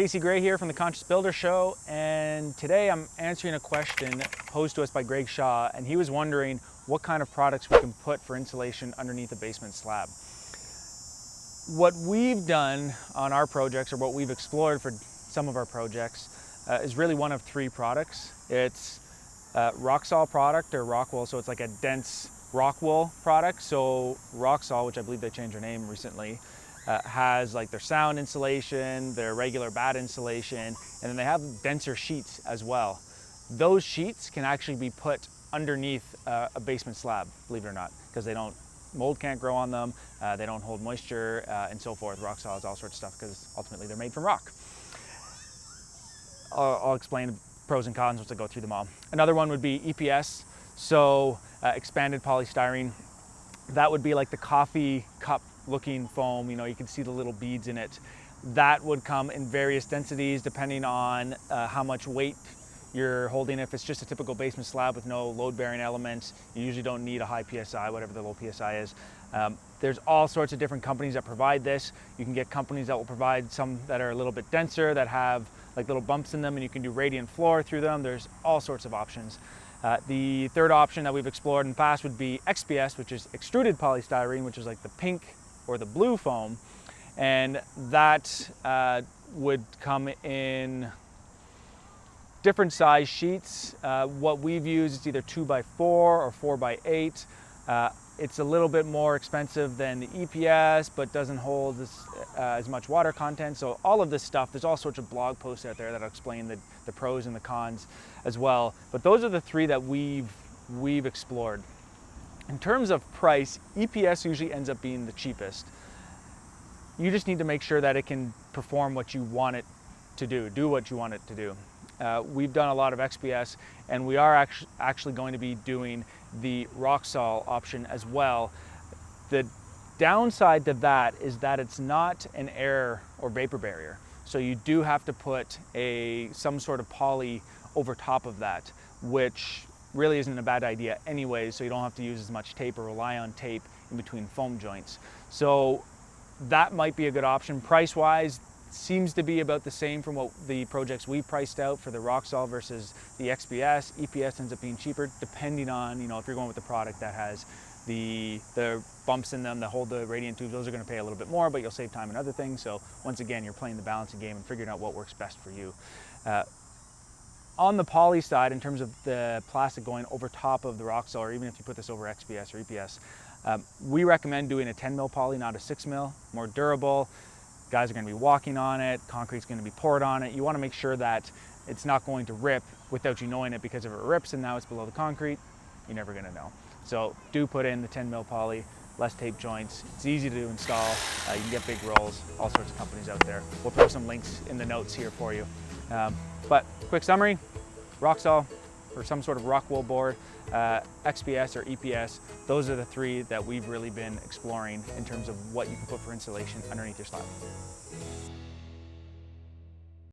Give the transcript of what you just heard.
Casey Gray here from the Conscious Builder Show, and today I'm answering a question posed to us by Greg Shaw, and he was wondering what kind of products we can put for insulation underneath a basement slab. What we've done on our projects, or what we've explored for some of our projects, is really one of three products. It's Roxol product, or rock wool, so it's like a dense rock wool product. So Roxol, which I believe they changed their name recently, has like their sound insulation, their regular bat insulation, and then they have denser sheets as well. Those sheets can actually be put underneath a basement slab, believe it or not, because mold can't grow on them, they don't hold moisture, and so forth. Roxol has all sorts of stuff because ultimately they're made from rock. I'll explain pros and cons once I go through them all. Another one would be EPS, so expanded polystyrene. That would be like the coffee cup looking foam, you can see the little beads in it. That would come in various densities depending on how much weight you're holding. If it's just a typical basement slab with no load-bearing elements, you usually don't need a high PSI, whatever the low PSI is. There's all sorts of different companies that provide this. You can get companies that will provide some that are a little bit denser, that have like little bumps in them, and you can do radiant floor through them. There's all sorts of options. The third option that we've explored in the past would be XPS, which is extruded polystyrene, which is like the pink or the blue foam, and that would come in different size sheets. What we've used is either 2x4 or 4x8. It's a little bit more expensive than the EPS, but doesn't hold as much water content. So all of this stuff, there's all sorts of blog posts out there that'll explain the pros and the cons as well. But those are the three that we've explored. In terms of price, EPS usually ends up being the cheapest. You just need to make sure that it can perform what you want it to do what you want it to do. We've done a lot of XPS, and we are actually going to be doing the Roxol option as well. The downside to that is that it's not an air or vapor barrier. So you do have to put some sort of poly over top of that, which really isn't a bad idea anyway, so you don't have to use as much tape or rely on tape in between foam joints. So that might be a good option. Price-wise, seems to be about the same from what the projects we priced out for the Roxol versus the XPS. EPS ends up being cheaper depending on, if you're going with the product that has the bumps in them that hold the radiant tubes. Those are going to pay a little bit more, but you'll save time and other things. So once again, you're playing the balancing game and figuring out what works best for you. On the poly side, in terms of the plastic going over top of the Roxol, or even if you put this over XPS or EPS, we recommend doing a 10 mil poly, not a 6 mil, more durable. Guys are going to be walking on it, concrete's going to be poured on it. You want to make sure that it's not going to rip without you knowing it, because if it rips and now it's below the concrete, you're never going to know. So do put in the 10 mil poly, less tape joints. It's easy to install. You can get big rolls, all sorts of companies out there. We'll throw some links in the notes here for you. But quick summary, Roxol or some sort of rock wool board, XPS or EPS, those are the three that we've really been exploring in terms of what you can put for insulation underneath your slab.